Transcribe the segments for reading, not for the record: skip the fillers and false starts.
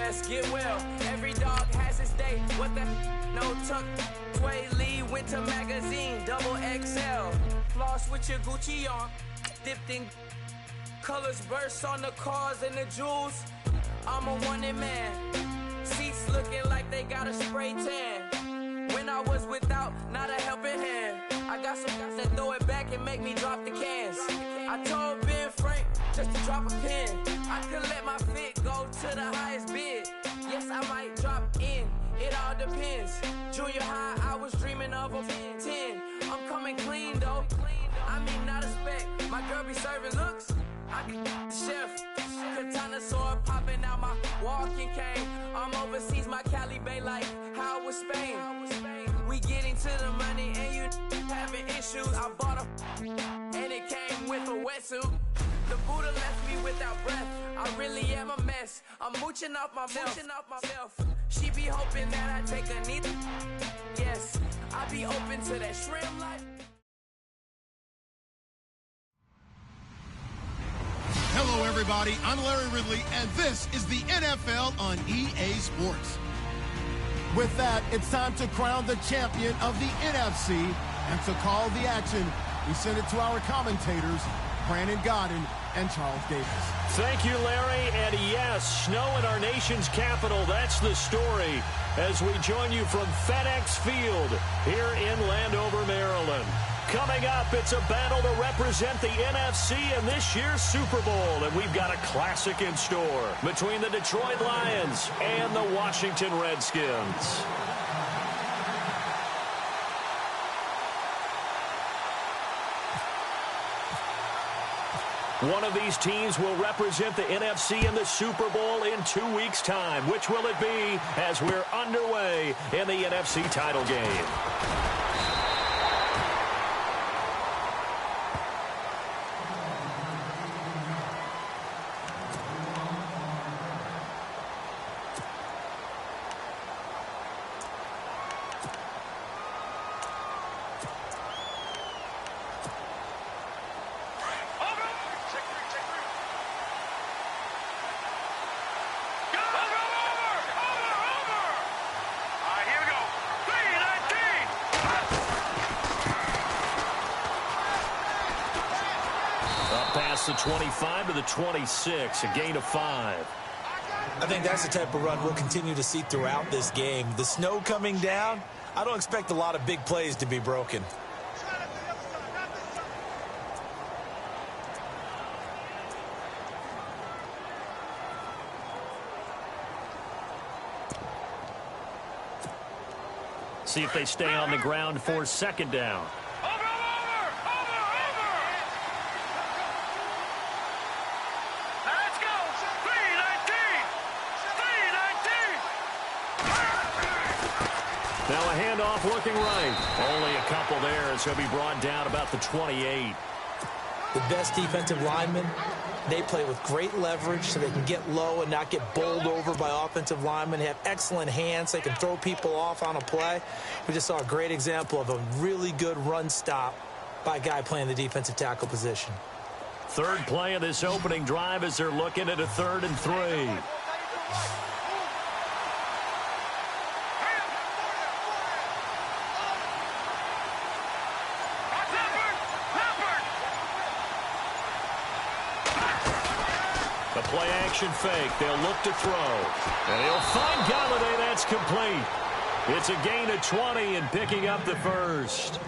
best get well. Every dog has its day. What the no tuck? Sway Lee, Winter Magazine, double XL. Floss with your Gucci on, dipped in colors, bursts on the cars and the jewels. I'm a wanted man. Seats looking like they got a spray tan. When I was without, not a helping hand. I got some guys that throw it back and make me drop the cans. I told Ben Frank just to drop a pin. I could let my fit go to the highest bid. Yes, I might drop in. It all depends. Junior high, I was dreaming of a 10. I'm coming clean though. I mean, not a spec. My girl be serving looks. I can the chef. Katana sword popping out my walking cane. I'm overseas, my Cali Bay like how was Spain. We getting to the money and you having issues. I bought a and it came with a wetsuit. The Buddha left me without breath. I really am a mess. I'm mooching off myself. She be hoping that I take a knee. Yes, I be open to that shrimp life. Hello, everybody. I'm Larry Ridley, and this is the NFL on EA Sports. With that, it's time to crown the champion of the NFC. And to call the action, we send it to our commentators, Brandon Godden and Charles Davis. Thank you, Larry. And yes, snow in our nation's capital. That's the story as we join you from FedEx Field here in Landover, Maryland. Coming up, it's a battle to represent the NFC in this year's Super Bowl. And we've got a classic in store between the Detroit Lions and the Washington Redskins. One of these teams will represent the NFC in the Super Bowl in 2 weeks' time. Which will it be as we're underway in the NFC title game? Past the 25 to the 26, a gain of 5. I think that's the type of run we'll continue to see throughout this game. The snow coming down, I don't expect a lot of big plays to be broken. See if they stay on the ground for second down. Now a handoff looking right. Only a couple there as he'll be brought down about the 28. The best defensive linemen, they play with great leverage so they can get low and not get bowled over by offensive linemen. They have excellent hands. They can throw people off on a play. We just saw a great example of a really good run stop by a guy playing the defensive tackle position. Third play of this opening drive as they're looking at a 3rd and 3. Play-action fake. They'll look to throw. And he'll find Galladay. That's complete. It's a gain of 20 and picking up the first.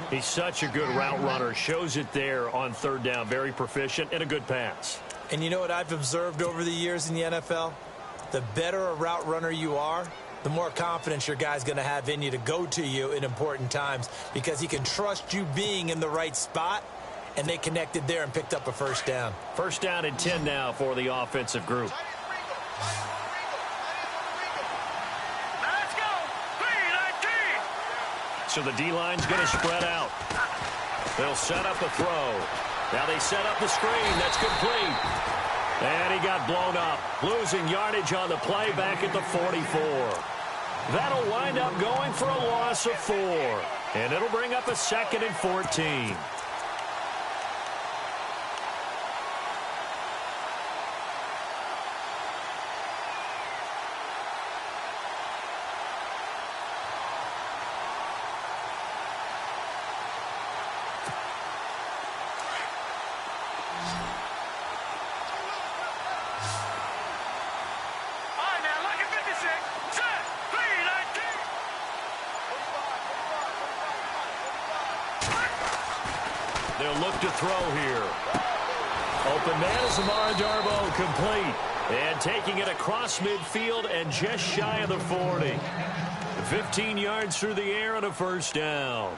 He's such a good route runner. Shows it there on 3rd down. Very proficient and a good pass. And you know what I've observed over the years in the NFL? The better a route runner you are, the more confidence your guy's going to have in you to go to you in important times because he can trust you being in the right spot. And they connected there and picked up a first down. First down and 10 now for the offensive group. Let's go. 3-19. So the D-line's going to spread out. They'll set up a throw. Now they set up the screen. That's complete. And he got blown up. Losing yardage on the play back at the 44. That'll wind up going for a loss of 4. And it'll bring up a 2nd and 14. They'll look to throw here. Open man is Amara Darboh, complete. And taking it across midfield and just shy of the 40. 15 yards through the air and a first down.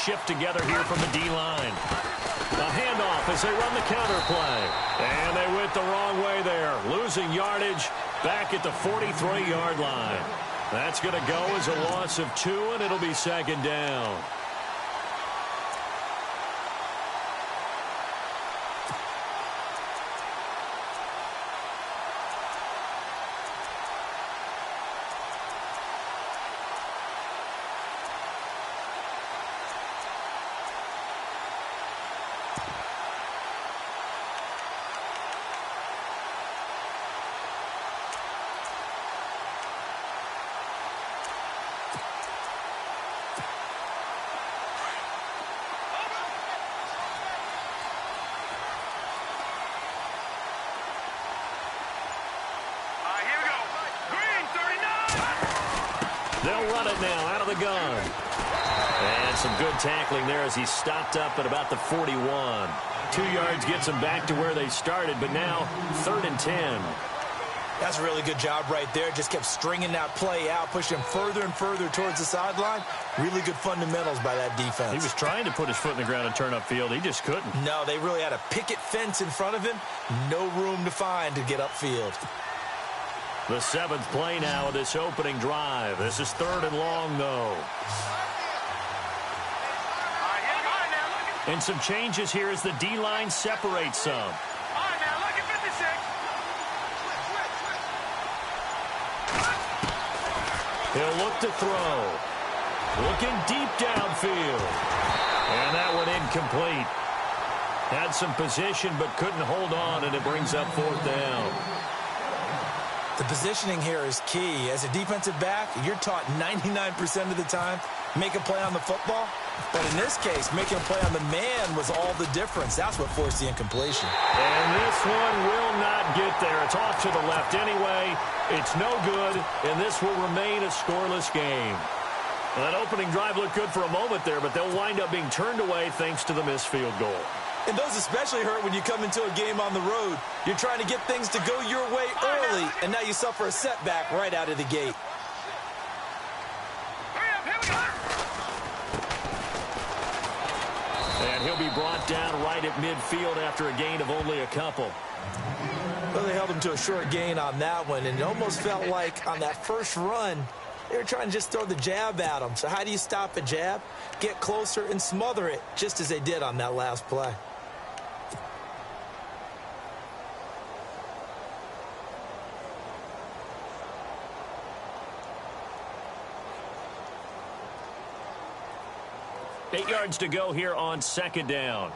Shift together here from the D-line. A handoff as they run the counter play. And they went the wrong way there. Losing yardage back at the 43-yard line. That's going to go as a loss of 2, and it'll be second down. They'll run it now out of the gun. And some good tackling there as he stopped up at about the 41. 2 yards gets them back to where they started, but now 3rd and 10. That's a really good job right there. Just kept stringing that play out, pushing him further and further towards the sideline. Really good fundamentals by that defense. He was trying to put his foot in the ground and turn upfield. He just couldn't. No, they really had a picket fence in front of him. No room to find to get upfield. The 7th play now of this opening drive. This is 3rd and long, though. And some changes here as the D-line separates some. He'll look to throw. Looking deep downfield. And that one incomplete. Had some position but couldn't hold on, and it brings up 4th down. The positioning here is key. As a defensive back, you're taught 99% of the time, make a play on the football. But in this case, making a play on the man was all the difference. That's what forced the incompletion. And this one will not get there. It's off to the left anyway. It's no good, and this will remain a scoreless game. Well, that opening drive looked good for a moment there, but they'll wind up being turned away thanks to the missed field goal. And those especially hurt when you come into a game on the road. You're trying to get things to go your way early, and now you suffer a setback right out of the gate. And he'll be brought down right at midfield after a gain of only a couple. Well, they held him to a short gain on that one, and it almost felt like on that first run, they were trying to just throw the jab at him. So how do you stop a jab? Get closer and smother it, just as they did on that last play. Eight yards to go here on 2nd down.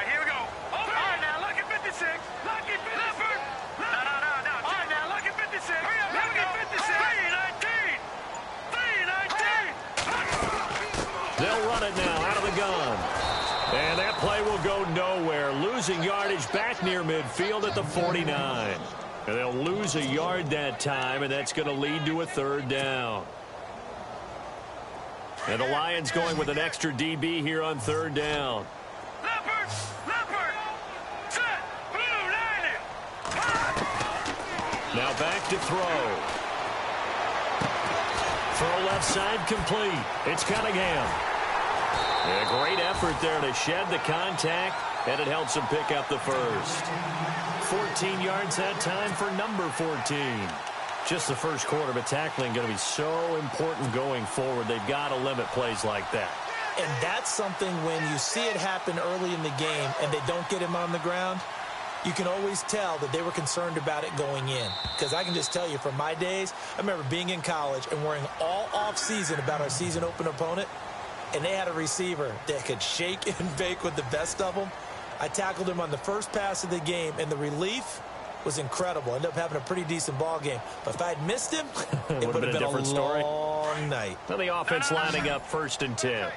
Here we go. All right, now look at 56. Look at 56. No. All right, now look at 56. Look at 56. 319. They'll run it now out of the gun. And that play will go nowhere. Losing yardage back near midfield at the 49. And they'll lose a yard that time, and that's going to lead to a 3rd down. And the Lions going with an extra DB here on 3rd down. Leopard, set, blue, line it. Now back to throw. Throw left side complete. It's Cunningham. And a great effort there to shed the contact, and it helps him pick up the first. 14 yards that time for number 14. Just the first quarter, but tackling going to be so important going forward. They've got to limit plays like that. And that's something when you see it happen early in the game and they don't get him on the ground, you can always tell that they were concerned about it going in. Because I can just tell you from my days, I remember being in college and worrying all off-season about our season opener opponent, and they had a receiver that could shake and bake with the best of them. I tackled him on the first pass of the game, and the relief was incredible. Ended up having a pretty decent ball game. But if I had missed him, it would have been a story. Long night. Well, the offense lining up 1st and 10.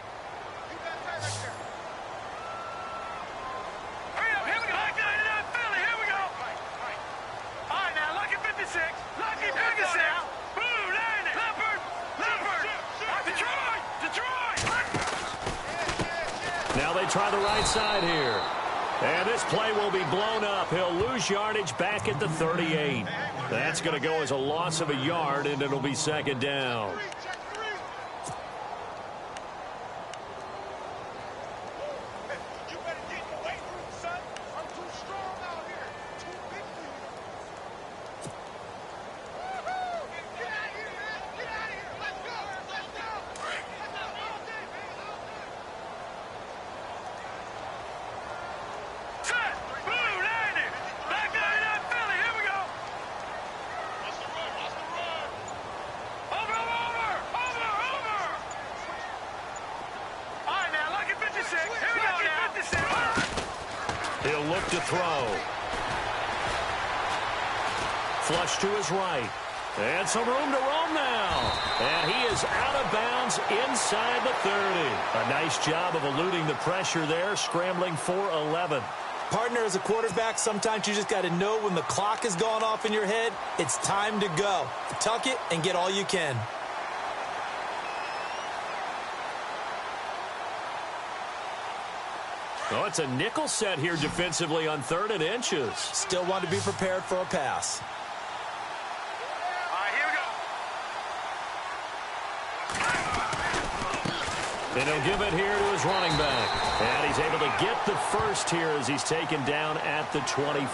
Now they try the right side here. And this play will be blown up. He'll lose yardage back at the 38. That's going to go as a loss of a yard, and it'll be 2nd down. He'll look to throw. Flush to his right. And some room to roam now. And he is out of bounds inside the 30. A nice job of eluding the pressure there, scrambling for 11. Partner, as a quarterback, sometimes you just got to know when the clock has gone off in your head, it's time to go. Tuck it and get all you can. Oh, it's a nickel set here defensively on 3rd and inches. Still want to be prepared for a pass. All right, here we go. And he'll give it here to his running back. And he's able to get the first here as he's taken down at the 25.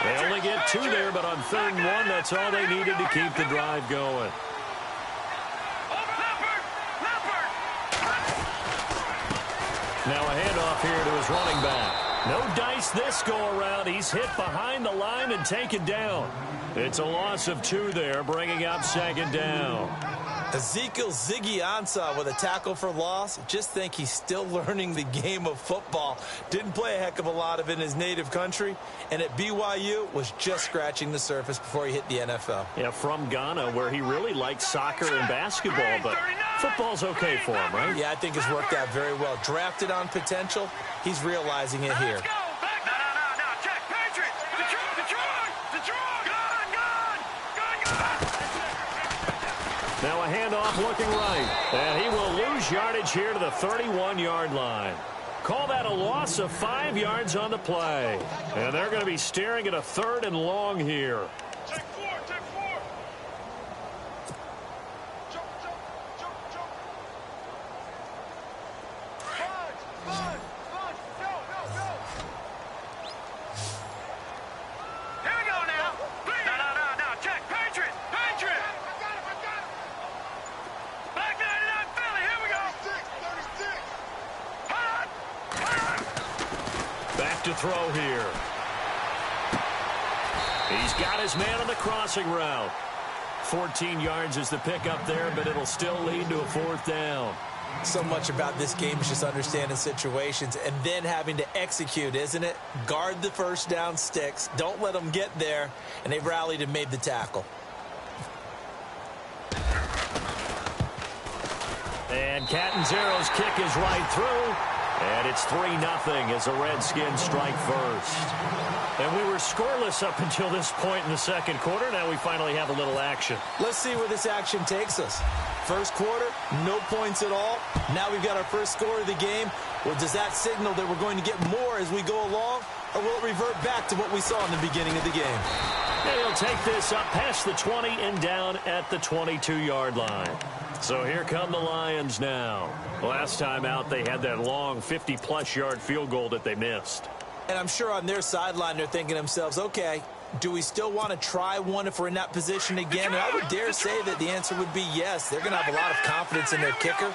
They only get 2 there, but on 3rd and 1, that's all they needed to keep the drive going. Now a handoff here to his running back. No dice this go-around. He's hit behind the line and taken down. It's a loss of 2 there, bringing up 2nd down. Ezekiel Ziggy Ansah with a tackle for loss. Just think he's still learning the game of football. Didn't play a heck of a lot of it in his native country. And at BYU was just scratching the surface before he hit the NFL. Yeah, from Ghana, where he really liked soccer and basketball, but football's okay for him, right? Yeah, I think it's worked out very well. Drafted on potential, he's realizing it here. Now a handoff looking right. And he will lose yardage here to the 31-yard line. Call that a loss of 5 yards on the play. And they're going to be staring at a 3rd and long here. Take 4, take 4. Jump, jump, jump, jump. Fudge, go, go, go. Here we go now. No, check, Patriot. I got it. Back 99 Philly, here we go. 36. Back to throw here. He's got his man on the crossing route. 14 yards is the pickup there, but it'll still lead to a 4th down. So much about this game is just understanding situations and then having to execute, isn't it? Guard the first down sticks. Don't let them get there. And they rallied and made the tackle. And Catanzaro's kick is right through. And it's 3-0 as the Redskins strike first. And we were scoreless up until this point in the 2nd quarter. Now we finally have a little action. Let's see where this action takes us. First quarter, no points at all. Now we've got our first score of the game. Well, does that signal that we're going to get more as we go along? Or will it revert back to what we saw in the beginning of the game? And he'll take this up past the 20 and down at the 22-yard line. So here come the Lions now. Last time out, they had that long 50-plus yard field goal that they missed. And I'm sure on their sideline, they're thinking to themselves, okay, do we still want to try one if we're in that position again? And I would dare say that the answer would be yes. They're going to have a lot of confidence in their kicker.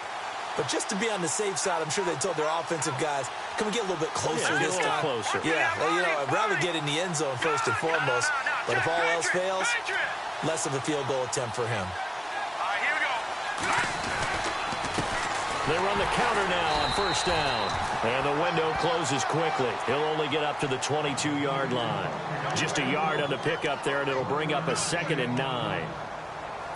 But just to be on the safe side, I'm sure they told their offensive guys, can we get a little bit closer this time? Closer. Yeah, well, you know, I'd rather get in the end zone first and foremost. But if all else fails, less of a field goal attempt for him. All right, here we go. They run the counter now on first down. And the window closes quickly. He'll only get up to the 22-yard line. Just a yard on the pickup there, and it'll bring up a 2nd and 9.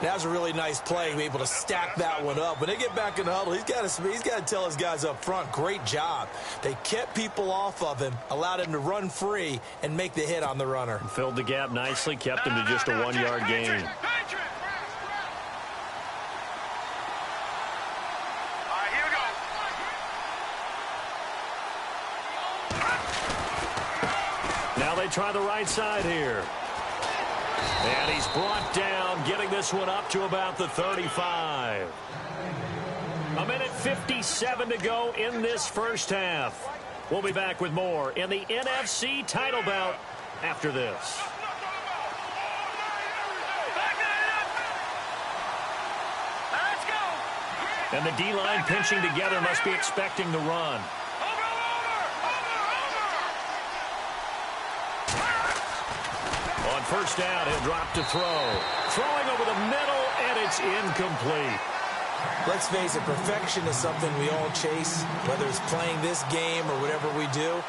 That was a really nice play to be able to stack that one up. When they get back in the huddle, he's got to tell his guys up front, great job. They kept people off of him, allowed him to run free, and make the hit on the runner. Filled the gap nicely, kept him to just a 1-yard gain. All right, here we go. Now they try the right side here. And he's brought down, getting this one up to about the 35. 1:57 to go in this first half. We'll be back with more in the NFC title bout after this. Let's go. And the D-line pinching together must be expecting the run. On first down, he'll drop to throw. Throwing over the middle, and it's incomplete. Let's face it, perfection is something we all chase, whether it's playing this game or whatever we do.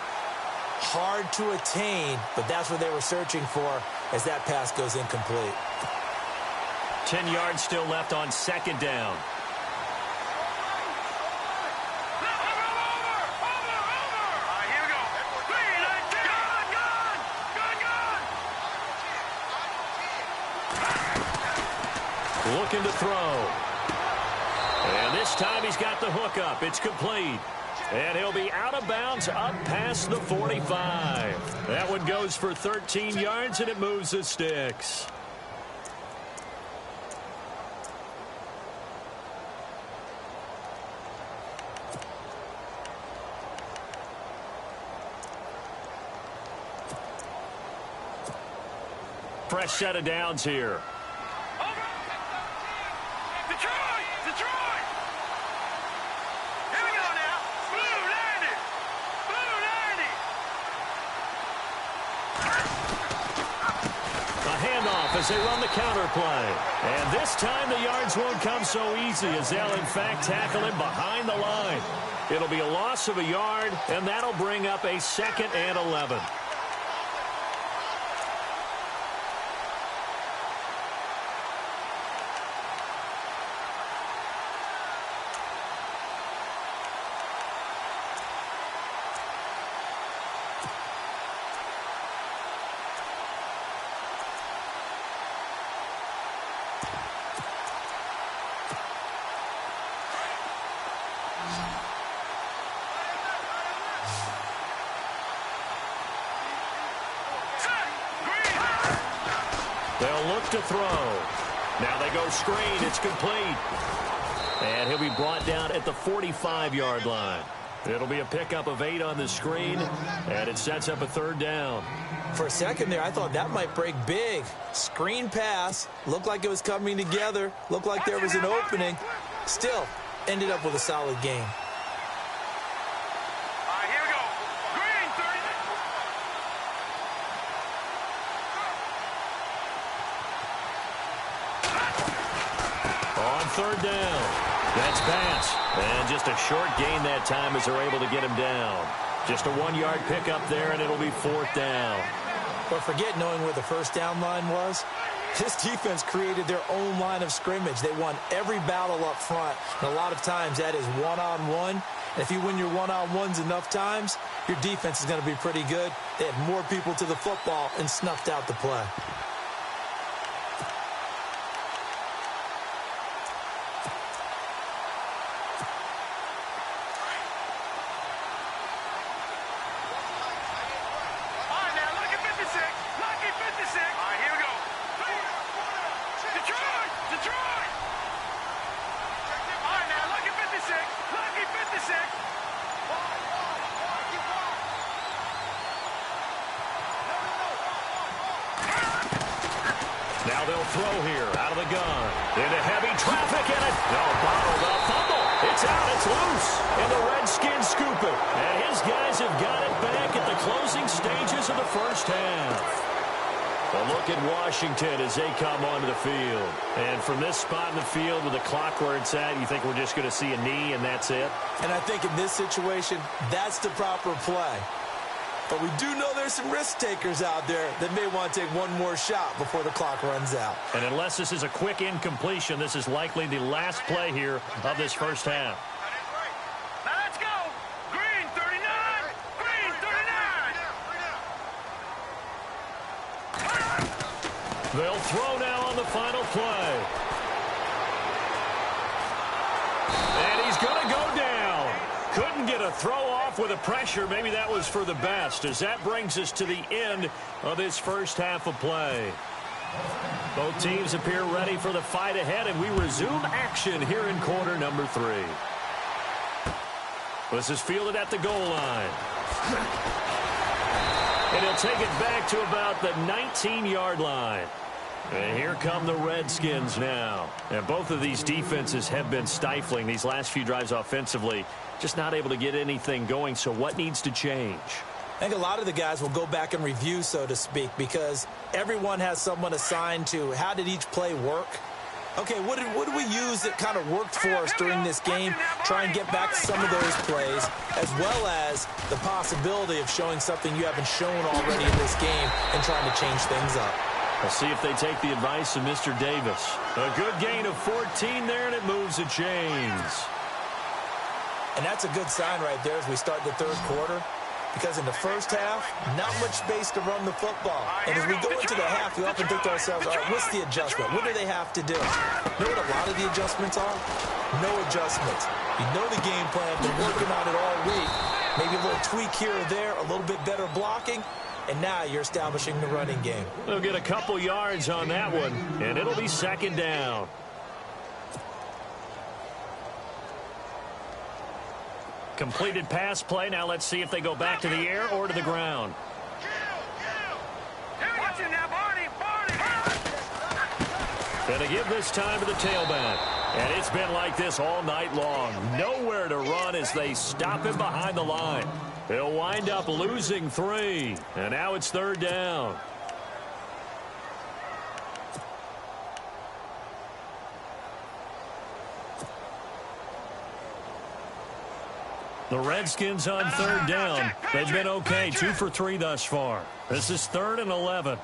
Hard to attain, but that's what they were searching for as that pass goes incomplete. 10 yards still left on second down. Looking to throw. And this time he's got the hook up. It's complete. And he'll be out of bounds up past the 45. That one goes for 13 yards, and it moves the sticks. Fresh set of downs here. As they run the counter play. And this time the yards won't come so easy as they'll in fact tackle him behind the line. It'll be a loss of a yard, and that'll bring up a 2nd and 11. They'll look to throw. Now they go screen. It's complete. And he'll be brought down at the 45-yard line. It'll be a pickup of 8 on the screen, and it sets up a 3rd down. For a second there, I thought that might break big. Screen pass. Looked like it was coming together. Looked like there was an opening. Still, ended up with a solid game. Third down. That's pass. And just a short gain that time as they're able to get him down. Just a 1-yard pickup there, and it'll be 4th down. But forget knowing where the first down line was. This defense created their own line of scrimmage. They won every battle up front. And a lot of times that is one-on-one. And if you win your one-on-ones enough times, your defense is going to be pretty good. They had more people to the football and snuffed out the play. Now they'll throw here out of the gun. Into heavy traffic in it. No, bottled up. Fumble. It's out. It's loose. And the Redskins scoop it. And his guys have got it back at the closing stages of the first half. A look at Washington as they come onto the field. And from this spot in the field with the clock where it's at, you think we're just going to see a knee and that's it? And I think in this situation, that's the proper play. But we do know there's some risk takers out there that may want to take one more shot before the clock runs out. And unless this is a quick incompletion, this is likely the last play here of this first half. Now let's go. Green 39. Green 39. They'll throw now on the final play. And he's going to go down. Couldn't get a throw off with the pressure. Maybe that was for the best, as that brings us to the end of this first half of play. Both teams appear ready for the fight ahead, and we resume action here in quarter number 3. This is fielded at the goal line. And he'll take it back to about the 19-yard line. And here come the Redskins now. And both of these defenses have been stifling these last few drives offensively. Just not able to get anything going. So what needs to change? I think a lot of the guys will go back and review, so to speak, because everyone has someone assigned to how did each play work. Okay, what did we use that kind of worked for us during this game? Try and get back to some of those plays, as well as the possibility of showing something you haven't shown already in this game and trying to change things up. We'll see if they take the advice of Mr. Davis. A good gain of 14 there, and it moves the chains. And that's a good sign right there as we start the third quarter, because in the first half, not much space to run the football. And as we go into the half, we often think to ourselves, all right, what's the adjustment? What do they have to do? You know what a lot of the adjustments are? No adjustments. You know the game plan, been working on it all week. Maybe a little tweak here or there, a little bit better blocking, and now you're establishing the running game. They'll get a couple yards on that one, and it'll be second down. Completed pass play. Now let's see if they go back to the air or to the ground. Watch it now, Barney. And they give this time to the tailback. And it's been like this all night long. Nowhere to run as they stop him behind the line. He'll wind up losing 3. And now it's third down. The Redskins on third down. They've been okay, 2 for 3 thus far. This is 3rd and 11.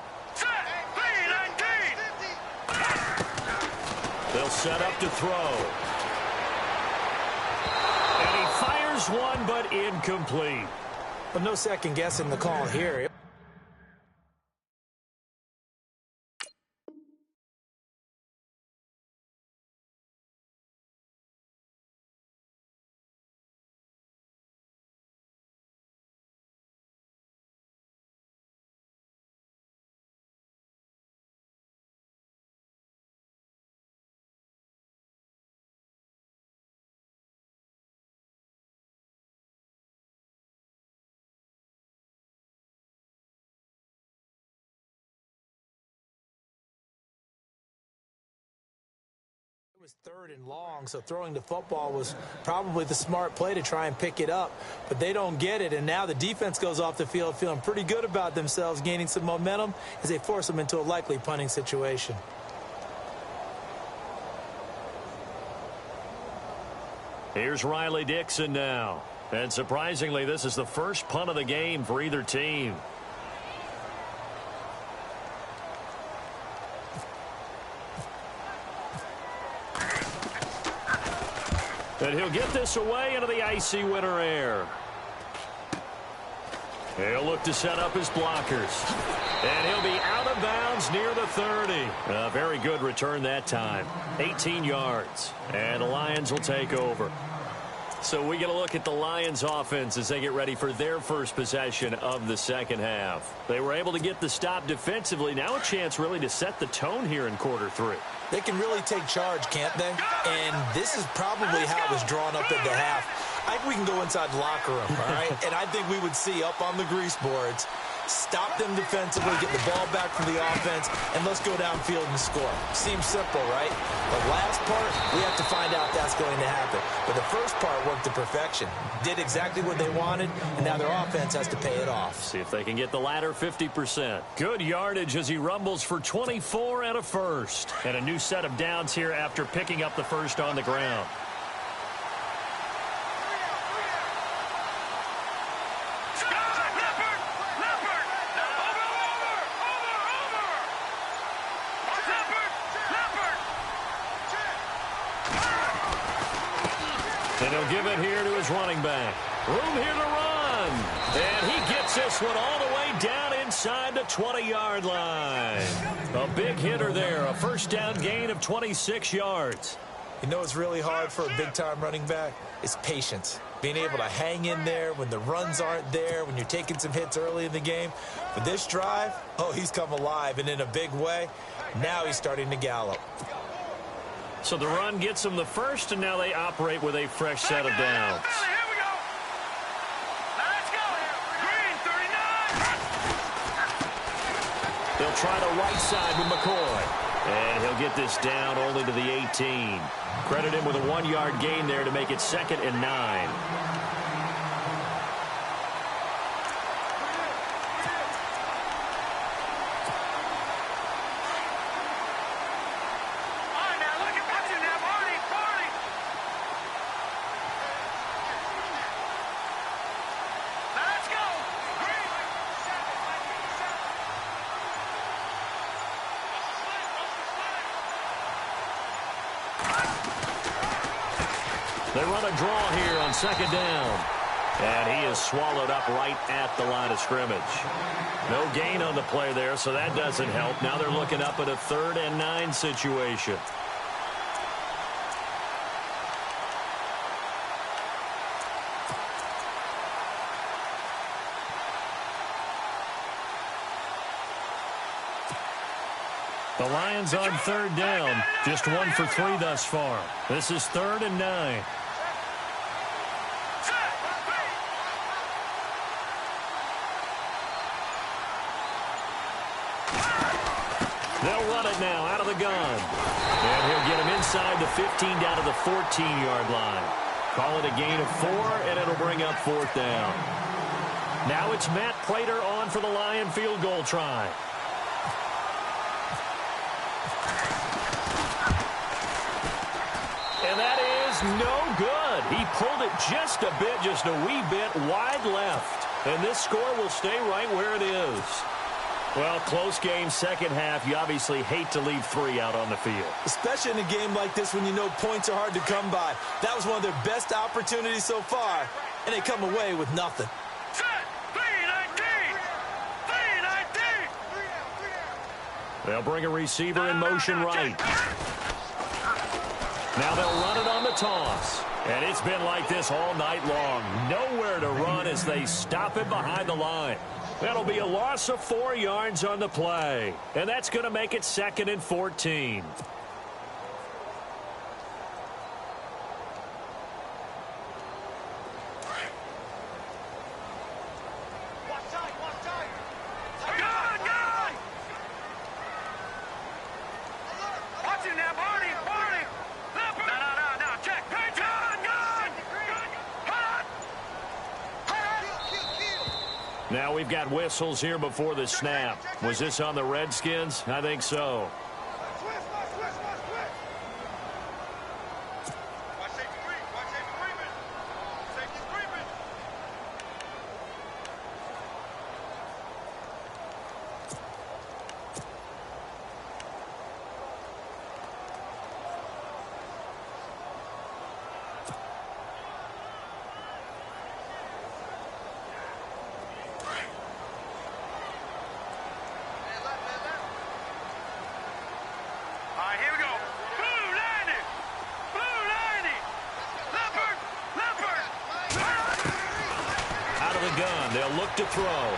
They'll set up to throw. And he fires one, but incomplete. But no second guessing the call here. It was 3rd and long, so throwing the football was probably the smart play to try and pick it up. But they don't get it, and now the defense goes off the field feeling pretty good about themselves, gaining some momentum as they force them into a likely punting situation. Here's Riley Dixon now. And surprisingly, this is the first punt of the game for either team. And he'll get this away into the icy winter air. He'll look to set up his blockers. And he'll be out of bounds near the 30. A very good return that time. 18 yards. And the Lions will take over. So we get a look at the Lions offense as they get ready for their first possession of the second half. They were able to get the stop defensively. Now a chance really to set the tone here in quarter 3. They can really take charge, can't they? And this is probably how it was drawn up at the half. I think we can go inside the locker room, all right? And I think we would see up on the grease boards Stop them defensively, get the ball back from the offense, and let's go downfield and score. Seems simple, right? The last part, we have to find out that's going to happen. But the first part worked to perfection. Did exactly what they wanted, and now their offense has to pay it off. See if they can get the latter 50%. Good yardage as he rumbles for 24 and a first. And a new set of downs here after picking up the first on the ground. And he'll give it here to his running back. Room here to run. And he gets this one all the way down inside the 20-yard line. A big hitter there. A first down gain of 26 yards. You know what's really hard for a big-time running back? It's patience. Being able to hang in there when the runs aren't there, when you're taking some hits early in the game. But this drive, oh, he's come alive and in a big way. Now he's starting to gallop. So the run gets them the first, and now they operate with a fresh set of downs. Here we go. Now let's go. Green, 39. They'll try the right side with McCoy. And he'll get this down only to the 18. Credit him with a 1-yard gain there to make it 2nd and 9. They run a draw here on 2nd down. And he is swallowed up right at the line of scrimmage. No gain on the play there, so that doesn't help. Now they're looking up at a 3rd and 9 situation. The Lions on 3rd down. Just 1 for 3 thus far. This is 3rd and 9. They'll run it now out of the gun. And he'll get him inside the 15 down to the 14-yard line. Call it a gain of 4, and it'll bring up 4th down. Now it's Matt Prater on for the Lion field goal try. And that is no good. He pulled it just a wee bit wide left. And this score will stay right where it is. Well, close game, second half. You obviously hate to leave 3 out on the field. Especially in a game like this when you know points are hard to come by. That was one of their best opportunities so far, and they come away with nothing. They'll bring a receiver in motion right. Now they'll run it on the toss. And it's been like this all night long. Nowhere to run as they stop it behind the line. That'll be a loss of 4 yards on the play. And that's going to make it 2nd and 14. Now we've got whistles here before the snap. Was this on the Redskins? I think so. They'll look to throw.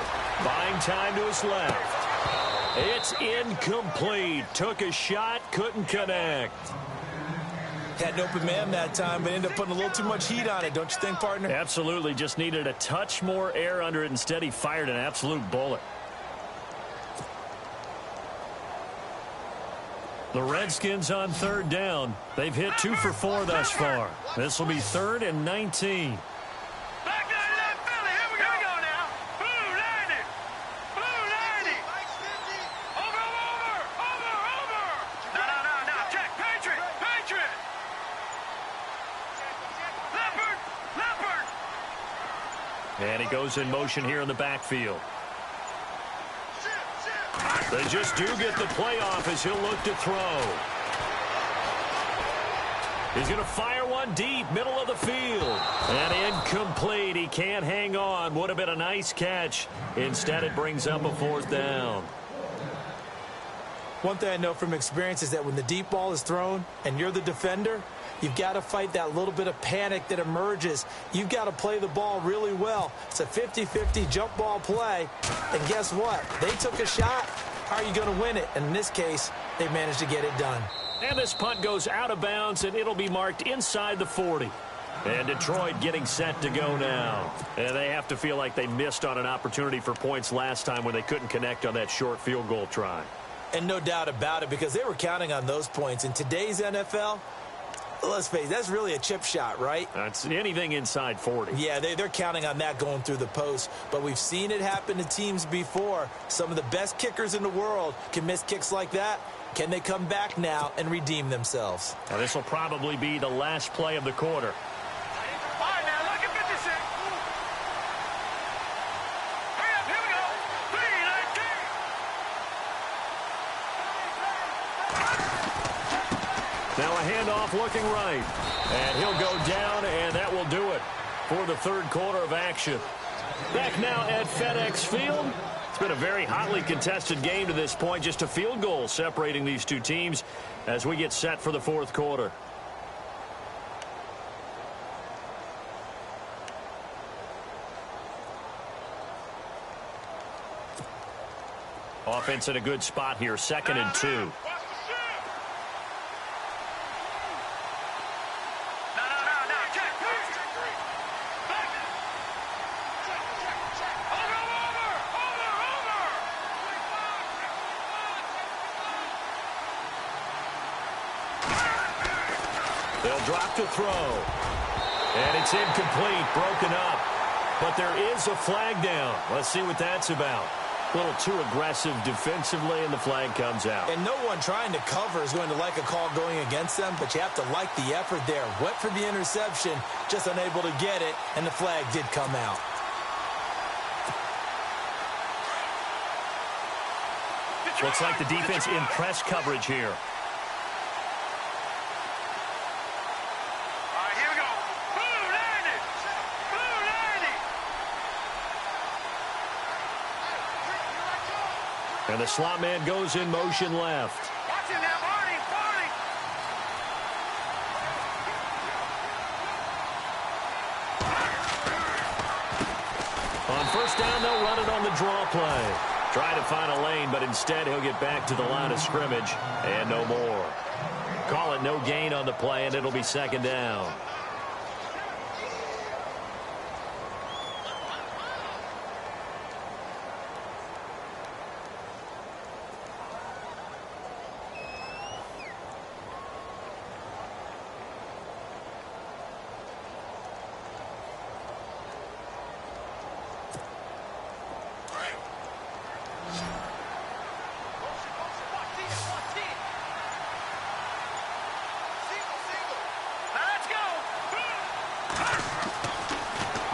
Buying time to his left. It's incomplete. Took a shot, couldn't connect. Had an open man that time, but ended up putting a little too much heat on it, don't you think, partner? Absolutely. Just needed a touch more air under it. Instead, he fired an absolute bullet. The Redskins on third down. They've hit 2 for 4 thus far. This will be 3rd and 19. Back 99 Philly. Here we go now. Blue 90. Blue 90. Over. No. Check. Patriot. Leopard. And he goes in motion here in the backfield. They just do get the play off as he'll look to throw. He's going to fire one deep, middle of the field. And incomplete. He can't hang on. Would have been a nice catch. Instead, it brings up a 4th down. One thing I know from experience is that when the deep ball is thrown and you're the defender, you've got to fight that little bit of panic that emerges. You've got to play the ball really well. It's a 50-50 jump ball play. And guess what? They took a shot. How are you going to win it? And in this case, they managed to get it done. And this punt goes out of bounds, and it'll be marked inside the 40. And Detroit getting set to go now. And they have to feel like they missed on an opportunity for points last time when they couldn't connect on that short field goal try. And no doubt about it, because they were counting on those points. In today's NFL, let's face it, that's really a chip shot, right? That's anything inside 40. Yeah, they're counting on that going through the post. But we've seen it happen to teams before. Some of the best kickers in the world can miss kicks like that. Can they come back now and redeem themselves? Now, this will probably be the last play of the quarter. All right, now, look at 56. Hurry up, here we go. 3-19. Now a handoff looking right. And he'll go down, and that will do it for the 3rd quarter of action. Back now at FedEx Field. It's been a very hotly contested game to this point. Just a field goal separating these two teams as we get set for the 4th quarter. Offense in a good spot here. 2nd and 2. They'll drop to throw. And it's incomplete, broken up. But there is a flag down. Let's see what that's about. A little too aggressive defensively, and the flag comes out. And no one trying to cover is going to like a call going against them, but you have to like the effort there. Went for the interception, just unable to get it, and the flag did come out. Looks like the defense in press coverage here. And the slot man goes in motion left. Watch him now, Barney. On 1st down, they'll run it on the draw play. Try to find a lane, but instead he'll get back to the line of scrimmage and no more. Call it no gain on the play, and it'll be 2nd down.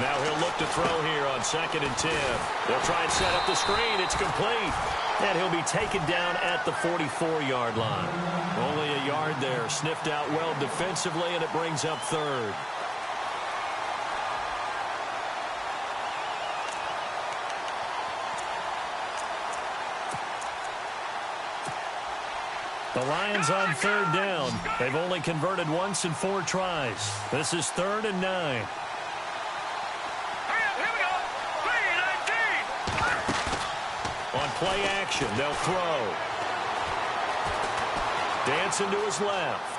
Now he'll look to throw here on 2nd and 10. They'll try and set up the screen. It's complete. And he'll be taken down at the 44-yard line. Only a yard there. Sniffed out well defensively, and it brings up 3rd. The Lions on 3rd down. They've only converted once in 4 tries. This is 3rd and 9. On play action, they'll throw. Dancing to his left.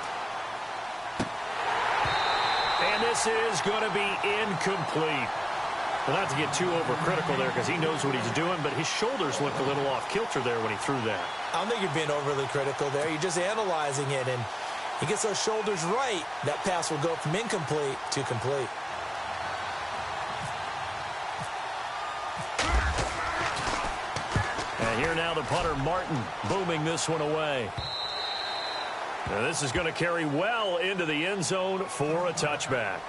And this is going to be incomplete. Well, not to get too overcritical there because he knows what he's doing, but his shoulders looked a little off kilter there when he threw that. I don't think you're being overly critical there. You're just analyzing it, and he gets those shoulders right. That pass will go from incomplete to complete. And here now the punter, Martin, booming this one away. Now this is going to carry well into the end zone for a touchback.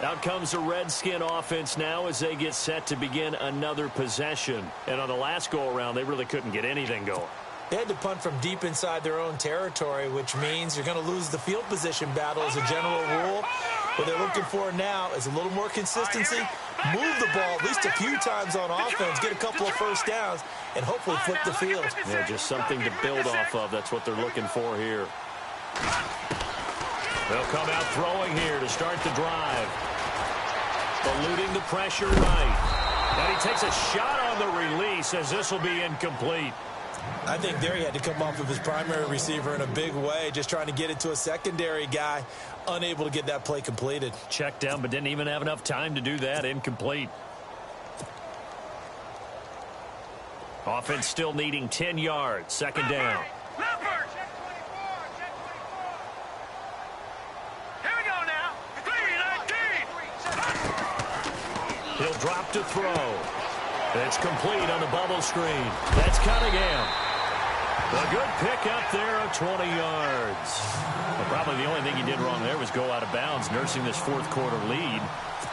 Out comes the Redskin offense now as they get set to begin another possession. And on the last go-around, they really couldn't get anything going. They had to punt from deep inside their own territory, which means you're going to lose the field position battle as a general rule. What they're looking for now is a little more consistency, move the ball at least a few times on offense, get a couple of first downs, and hopefully flip the field. Yeah, just something to build off of. That's what they're looking for here. They'll come out throwing here to start the drive. Eluding the pressure right. And he takes a shot on the release as this will be incomplete. I think there he had to come off of his primary receiver in a big way, just trying to get it to a secondary guy, unable to get that play completed. Checked down, but didn't even have enough time to do that. Incomplete. Offense still needing 10 yards. Second down. He'll drop to throw. It's complete on the bubble screen. That's Cunningham. A good pick up there of 20 yards. Well, probably the only thing he did wrong there was go out of bounds, nursing this fourth quarter lead.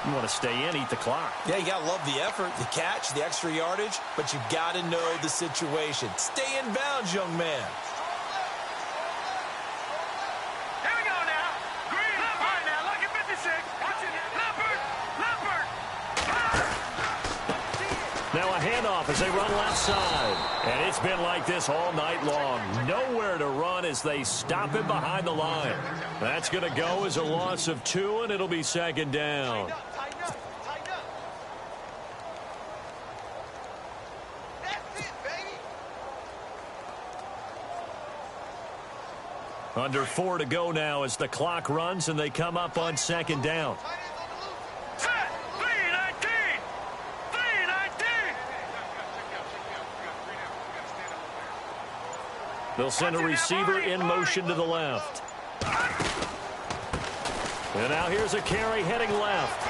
You want to stay in, eat the clock. Yeah, you got to love the effort, the catch, the extra yardage, but you got to know the situation. Stay in bounds, young man. Now a handoff as they run left side. And it's been like this all night long. Nowhere to run as they stop him behind the line. That's going to go as a loss of 2, and it'll be second down. Under 4 to go now as the clock runs and they come up on second down. They'll send a receiver in motion to the left. And now here's a carry heading left.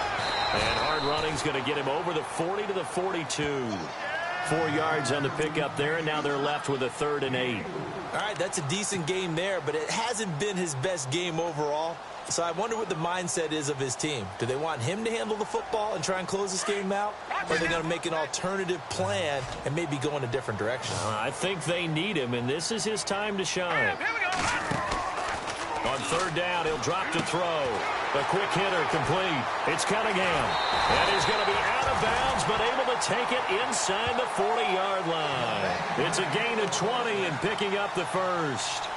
And hard running's going to get him over the 40 to the 42. 4 yards on the pickup there, and now they're left with a 3rd and 8. All right, that's a decent game there, but it hasn't been his best game overall. So I wonder what the mindset is of his team. Do they want him to handle the football and try and close this game out? Or are they going to make an alternative plan and maybe go in a different direction? I think they need him, and this is his time to shine. On 3rd down, he'll drop to throw. A quick hitter complete. It's Cunningham. And he's going to be out of bounds, but able to take it inside the 40-yard line. It's a gain of 20 and picking up the first.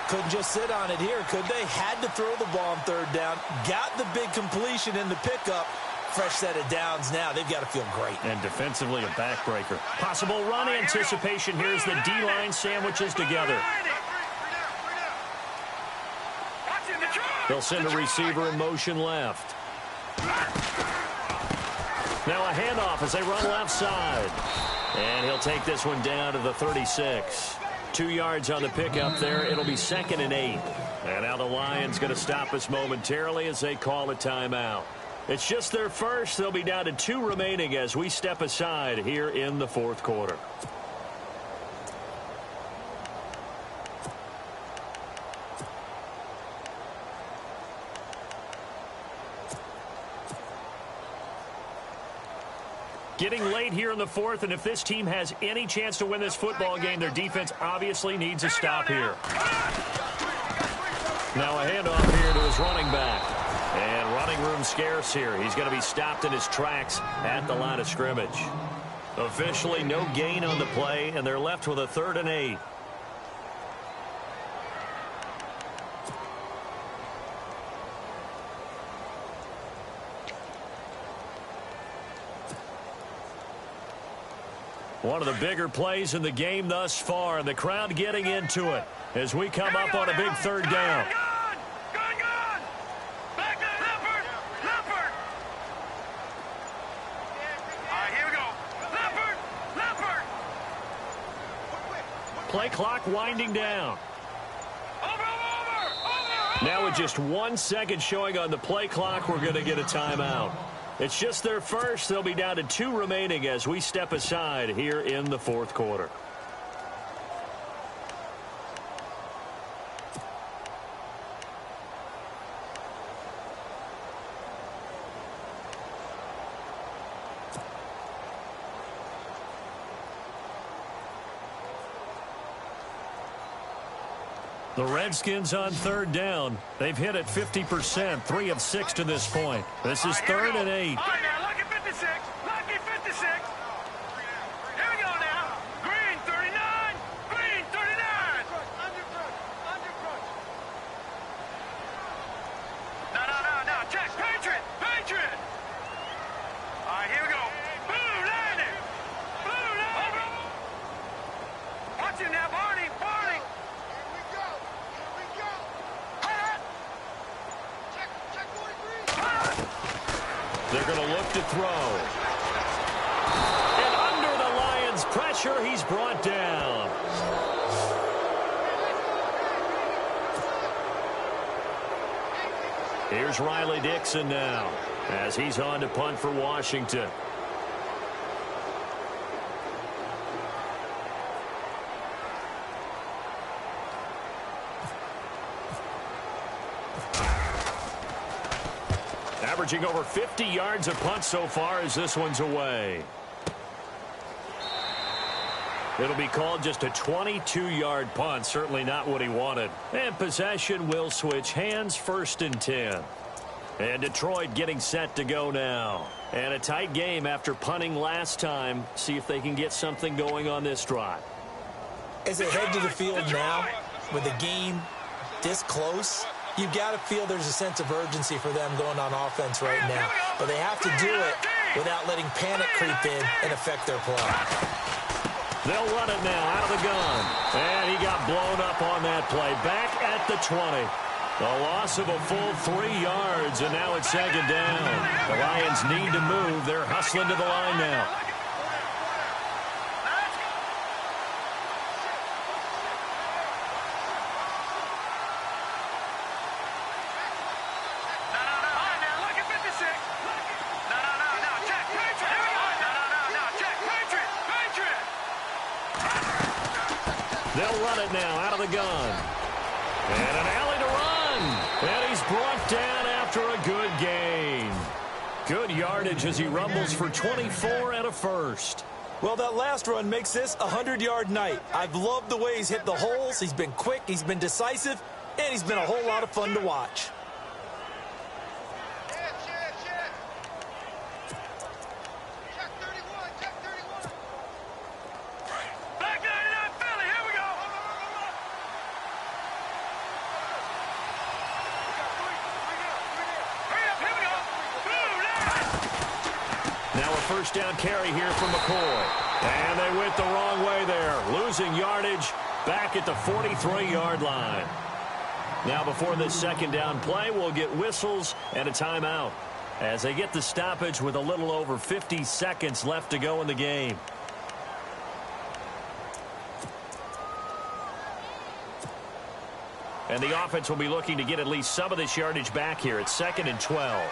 Couldn't just sit on it here, could they? Had to throw the ball on 3rd down. Got the big completion in the pickup. Fresh set of downs now. They've got to feel great. And defensively, a backbreaker. Possible run anticipation. Here's the D-line sandwiches together. They'll send a receiver in motion left. Now a handoff as they run left side. And he'll take this one down to the 36. 2 yards on the pickup there. It'll be 2nd and 8. And now the Lions going to stop us momentarily as they call a timeout. It's just their first. They'll be down to 2 remaining as we step aside here in the 4th quarter. Getting late here in the 4th, and if this team has any chance to win this football game, their defense obviously needs a stop here. Now a handoff here to his running back. And running room scarce here. He's going to be stopped in his tracks at the line of scrimmage. Officially no gain on the play, and they're left with a 3rd and 8. One of the bigger plays in the game thus far, and the crowd getting into it as we come up on a big 3rd down. Play clock winding down. Now with just 1 second showing on the play clock, we're going to get a timeout. It's just their first. They'll be down to 2 remaining as we step aside here in the fourth quarter. The Redskins on third down. They've hit it 50%, 3 of 6 to this point. This is 3rd and 8. All right, now, lucky 56. Lucky 56. Here we go now. Green 39. Green 39. No. Check. Patriot. All right, here we go. Blue landing. Watch him now, Barney. They're going to look to throw. And under the Lions' pressure, he's brought down. Here's Riley Dixon now as he's on to punt for Washington. Averaging over 50 yards a punt so far as this one's away. It'll be called just a 22-yard punt. Certainly not what he wanted. And possession will switch hands, 1st and 10. And Detroit getting set to go now. And a tight game after punting last time. See if they can get something going on this drive. As they head to the field now, with the game this close, you've got to feel there's a sense of urgency for them going on offense right now. But they have to do it without letting panic creep in and affect their play. They'll run it now out of the gun. And he got blown up on that play. Back at the 20. A loss of a full 3 yards, and now it's 2nd down. The Lions need to move. They're hustling to the line now. They'll run it now out of the gun. And an alley to run. And he's brought down after a good gain. Good yardage as he rumbles for 24 and a first. Well, that last run makes this a 100-yard night. I've loved the way he's hit the holes. He's been quick, he's been decisive, and he's been a whole lot of fun to watch. First down carry here from McCoy. And they went the wrong way there. Losing yardage back at the 43-yard line. Now before this 2nd down play, we'll get whistles and a timeout as they get the stoppage with a little over 50 seconds left to go in the game. And the offense will be looking to get at least some of this yardage back here. It's 2nd and 12.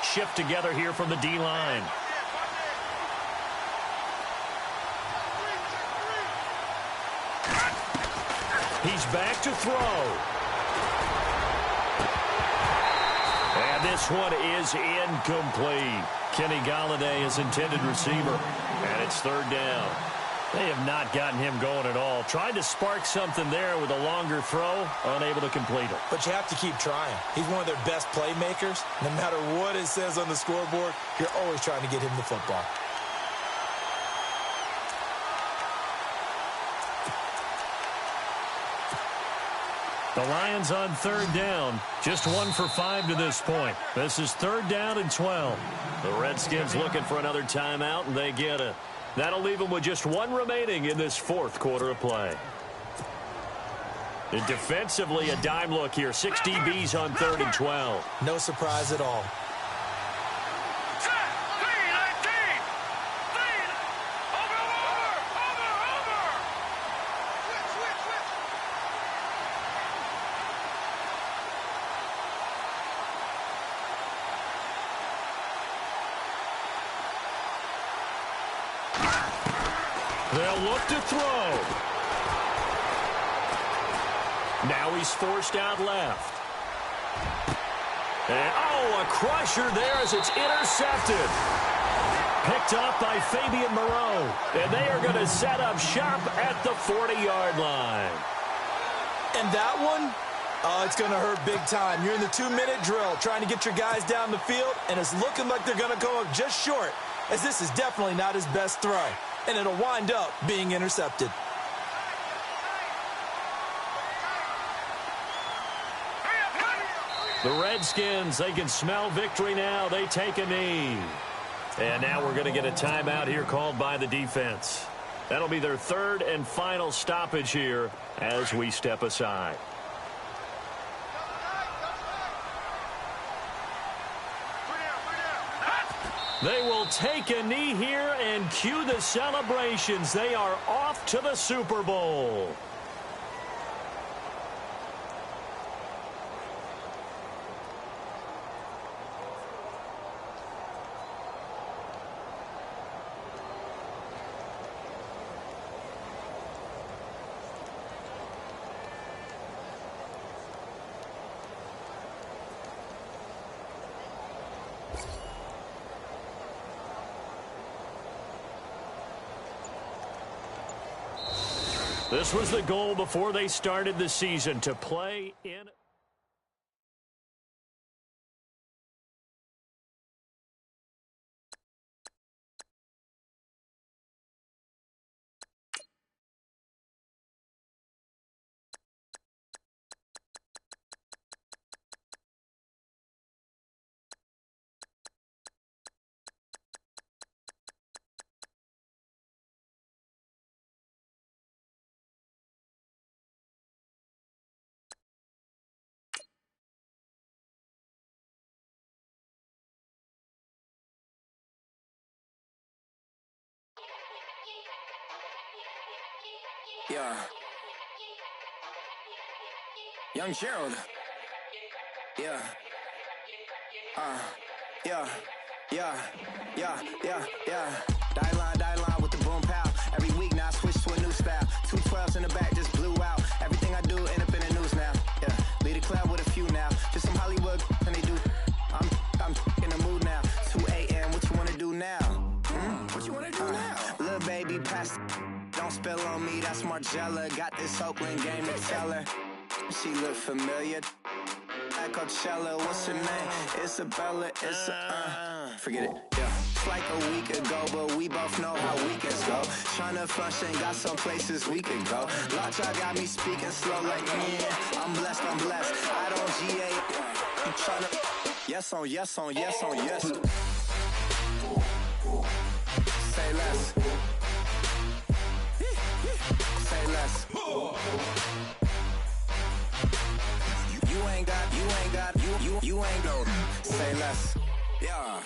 Shift together here from the D-line. He's back to throw. And this one is incomplete. Kenny Golladay is intended receiver. And it's 3rd down. They have not gotten him going at all. Tried to spark something there with a longer throw, unable to complete it. But you have to keep trying. He's one of their best playmakers. No matter what it says on the scoreboard, you're always trying to get him the football. The Lions on 3rd down. Just 1 for 5 to this point. This is 3rd down and 12. The Redskins looking for another timeout, and they get it. That'll leave them with just 1 remaining in this 4th quarter of play. And defensively, a dime look here. 6 DBs on 3rd and 12. No surprise at all. They'll look to throw. Now he's forced out left. And, a crusher there as it's intercepted. Picked up by Fabian Moreau. And they are going to set up shop at the 40-yard line. And that one, it's going to hurt big time. You're in the 2-minute drill trying to get your guys down the field, and it's looking like they're going to go up just short, as this is definitely not his best throw. And it'll wind up being intercepted. The Redskins, they can smell victory now. They take a knee. And now we're going to get a timeout here called by the defense. That'll be their third and final stoppage here as we step aside. They will take a knee here and cue the celebrations. They are off to the Super Bowl. This was the goal before they started the season, to play in. Yeah. Young Gerald. Yeah. Yeah. Die line with the boom pow. Every week now I switch to a new style. 212s in the back just blew out. Everything I do end up in the news now. Yeah. Lead a club with a few now. Just some Hollywood and they do. I'm in the mood now. 2 a.m. What you wanna do now? What you wanna do now? Little baby pass. Don't spill on me, that's Margella. Got this Oakland game to tell her. She look familiar. At Coachella, what's her name? Isabella, forget it, yeah. It's like a week ago, but we both know how weekends go. Tryna function, got some places we could go. Lot y'all got me speaking slow like, yeah, I'm blessed. I don't GA. I'm tryna, yes on yes. Say less. Say less. You ain't got, you ain't got. Say less. Yeah.